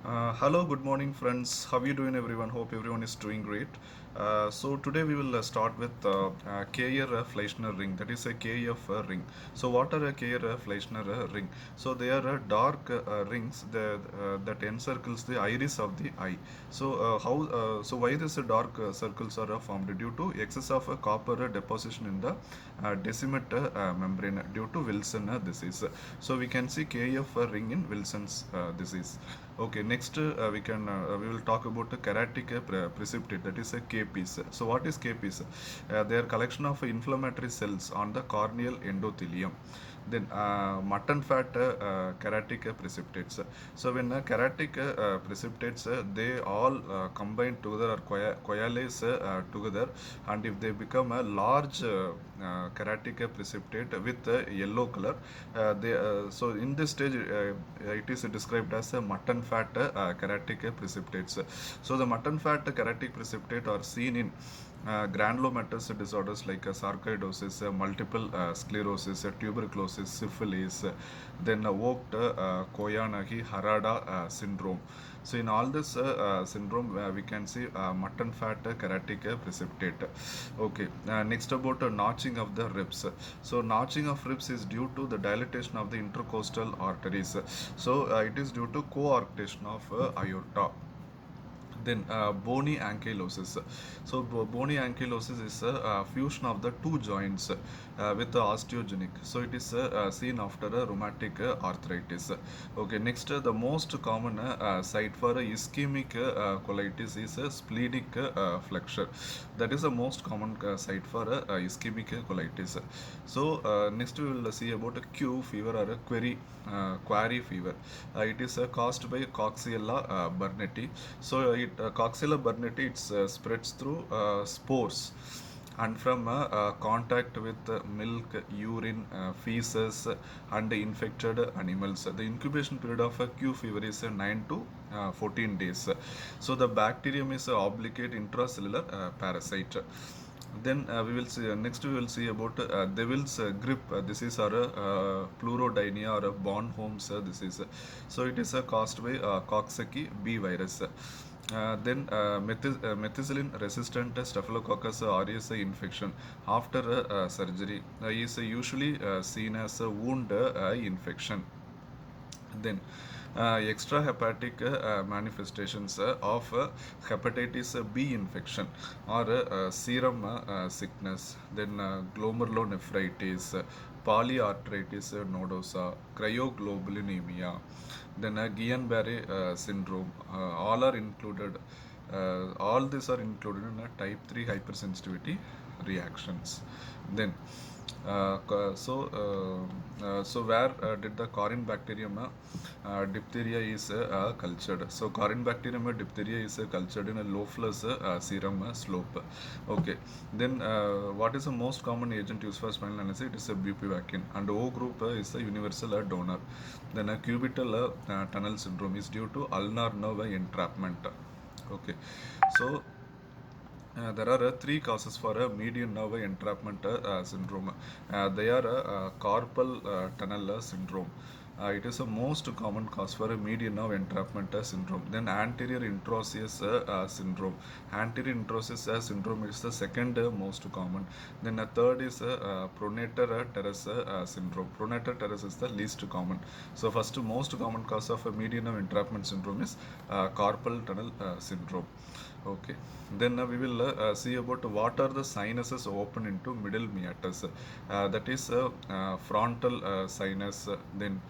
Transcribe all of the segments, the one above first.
Hello, good morning, friends. How are you doing, everyone? Hope everyone is doing great. So today we will start with Keyer-Fleischner ring. That is a KF ring. So what are a Keyer-Fleischner ring? So they are dark rings that encircles the iris of the eye. So why this dark circles are formed due to excess of copper deposition in the decimate membrane due to Wilson disease. So we can see KF ring in Wilson's disease. Okay, next we will talk about the keratic precipitate, that is a K piece. So what is K piece? They are collection of inflammatory cells on the corneal endothelium. Then mutton fat keratic precipitates. So when keratic precipitates, they all combine together or coalesce together, and if they become a large keratic precipitate with yellow color, so in this stage it is described as a mutton fat keratic precipitates. So the mutton fat keratic precipitate are seen in granulomatous disorders like sarcoidosis, multiple sclerosis, tuberculosis, syphilis, then Vogt Koyanagi Harada syndrome. So in all this syndrome, we can see mutton fat keratic precipitate. Okay, next about notching of the ribs. So notching of ribs is due to the dilatation of the intercostal arteries. So it is due to coarctation of aorta. Then bony ankylosis. So bony ankylosis is a fusion of the two joints with the osteogenic. So it is seen after a rheumatic arthritis. Okay, next the most common site for ischemic colitis is splenic flexure. That is the most common site for ischemic colitis. So next we will see about a Q fever or a quarry fever. It is caused by Coxiella burnetii. So Coxiella burnetii spreads through spores and from contact with milk, urine, feces, and infected animals. The incubation period of Q fever is 9 to 14 days. So the bacterium is obligate intracellular parasite. Then we will see next we will see about devil's grip disease or pleurodynia or Bornholm's disease. So it is caused by Coxsackie B virus. Then methicillin resistant staphylococcus aureus infection after surgery is usually seen as a wound infection. Then extrahepatic manifestations of hepatitis B infection or serum sickness, then glomerulonephritis, polyarteritis nodosa, cryoglobulinemia, then Guillain-Barré syndrome. All these are included in a type 3 hypersensitivity reactions. Then so where did the Corynebacterium diphtheria is cultured? So Corynebacterium diphtheria is cultured in a Loeffler's serum slope. Okay. Then what is the most common agent used for spinal anesthesia? It is a bupivacaine. And O group is the universal donor. Then a cubital tunnel syndrome is due to ulnar nerve entrapment. Okay. So there are three causes for a median nerve entrapment syndrome. They are carpal tunnel syndrome. It is the most common cause for a median nerve entrapment syndrome. Then anterior introosseous syndrome. Anterior introosseous syndrome is the second most common. Then a third is pronator teres syndrome. Pronator teres is the least common. So first most common cause of a median nerve entrapment syndrome is carpal tunnel syndrome. Okay. Then we will see about what are the sinuses open into middle meatus. That is frontal sinus, then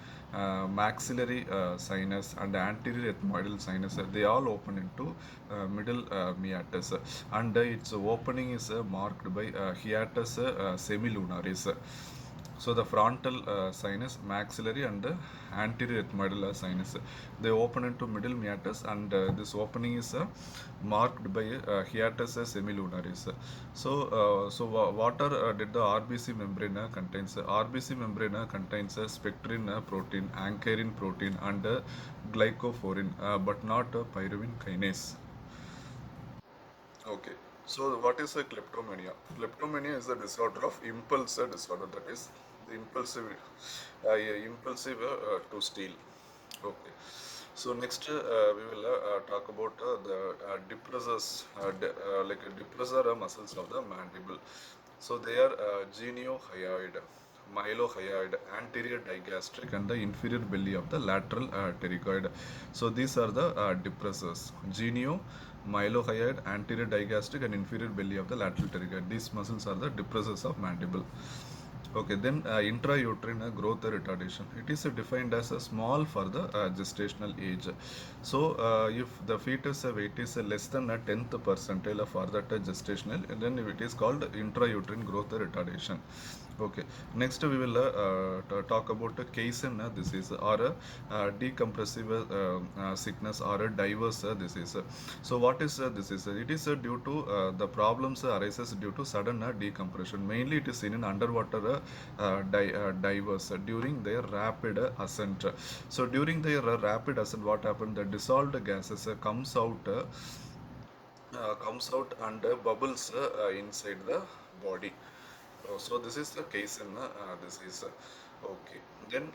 maxillary sinus and anterior ethmoidal sinus. They all open into middle meatus, and its opening is marked by hiatus semilunaris. So the frontal sinus, maxillary, and anterior ethmoidal sinus, they open into middle meatus, and this opening is marked by hiatus semilunaris. What are did the RBC membrane contains? RBC membrane contains spectrin protein, ankyrin protein, and glycophorin, but not pyruvine kinase. Okay. So what is a kleptomania? Kleptomania is a disorder of impulse disorder. That is the impulsive to steal. Okay. So next we will talk about the depressors, like depressor muscles of the mandible. So they are geniohyoid, mylohyoid, anterior digastric, and the inferior belly of the lateral pterygoid. So these are the depressors: genio, mylohyoid, anterior digastric, and inferior belly of the lateral pterygoid. These muscles are the depressors of mandible. Okay, then intrauterine growth retardation. It is defined as a small for the gestational age. So, if the fetus weight is less than a tenth percentile for that gestational, then it is called intrauterine growth retardation. Okay, next we will talk about Kaysen disease or decompressive sickness or a diverse disease. So, what is disease? It is due to the problems arises due to sudden decompression. Mainly, it is seen in underwater divers during their rapid ascent. So, during their rapid ascent, what happened? The dissolved gases comes out and bubbles inside the body. So this is the case in this is okay. Then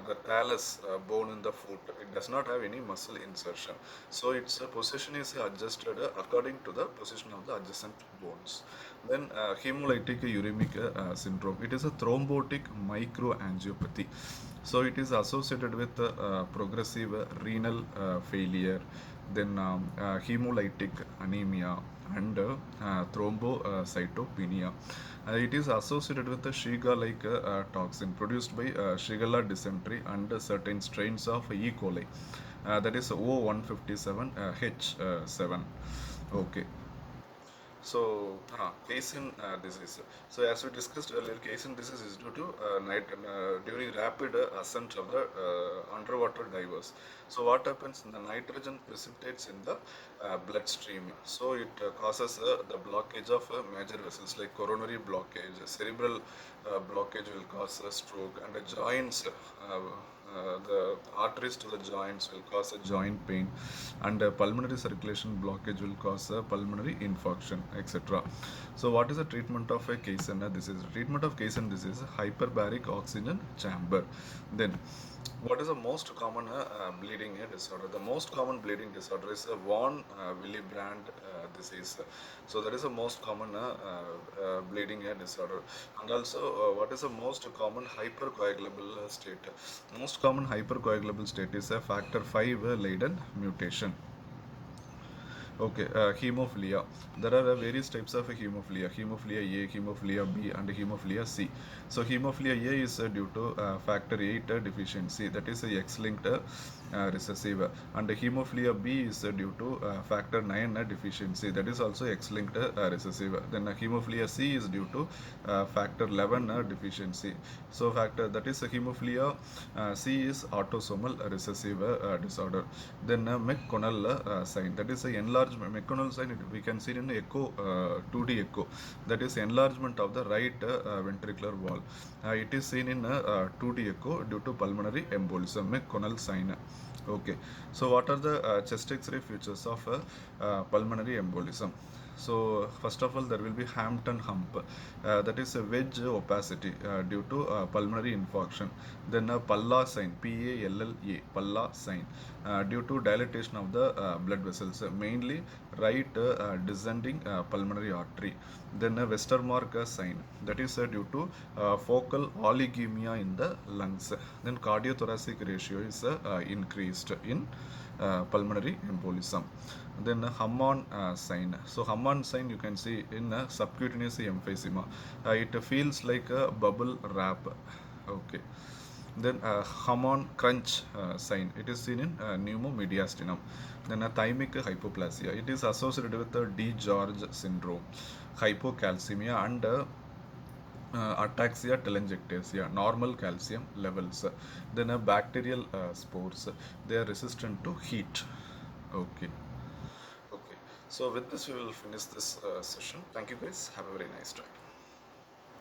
the talus bone in the foot, it does not have any muscle insertion. So its position is adjusted according to the position of the adjacent bones. Then hemolytic uremic syndrome. It is a thrombotic microangiopathy. So it is associated with progressive renal failure, then hemolytic anemia, and thrombocytopenia. It is associated with the Shiga-like toxin produced by Shigella dysentery and certain strains of E. coli. That is O157H7. Okay. So, casein disease. So, as we discussed earlier, casein disease is due to during rapid ascent of the underwater divers. So, what happens? The nitrogen precipitates in the bloodstream. So, it causes the blockage of major vessels like coronary blockage, cerebral blockage will cause a stroke, and the joints. The arteries to the joints will cause a joint pain, and pulmonary circulation blockage will cause a pulmonary infarction, etc. So what is the treatment of a Caisson disease? Treatment of Caisson disease is hyperbaric oxygen chamber. Then what is the most common bleeding disorder? The most common bleeding disorder is von Willebrand disease. So that is the most common bleeding disorder. And also, what is the most common hypercoagulable state? Most common hypercoagulable state is a factor 5 Leiden mutation. Okay, hemophilia. There are various types of hemophilia: hemophilia A, hemophilia B, and hemophilia C. So, hemophilia A is due to factor 8 deficiency, that is X-linked recessive, and hemophilia B is due to factor 9 deficiency, that is also X-linked recessive. Then hemophilia C is due to factor 11 deficiency. So, factor that is hemophilia C is autosomal recessive disorder. Then McConnell sign, that is the enlargement. McConnell sign, we can see in echo 2D echo, that is enlargement of the right ventricular wall. It is seen in 2D echo due to pulmonary embolism, McConnell sign. Okay, so what are the chest X-ray features of pulmonary embolism? So first of all, there will be Hampton hump, that is a wedge opacity due to pulmonary infarction. Then a Palla sign, P-A-L-L-A, Palla sign, due to dilatation of the blood vessels, mainly right descending pulmonary artery. Then a Westermarck sign, that is due to focal oligemia in the lungs. Then cardiothoracic ratio is increased in pulmonary embolism. Then Hammond sign. So Hammond sign you can see in subcutaneous emphysema. It feels like a bubble wrap. Okay. Then Hammond crunch sign. It is seen in pneumomediastinum. Then thymic hypoplasia. It is associated with the D. George syndrome, hypocalcemia, and ataxia telangiectasia, normal calcium levels. Then bacterial spores, they are resistant to heat. Okay. Okay. So with this, we will finish this session. Thank you guys. Have a very nice time.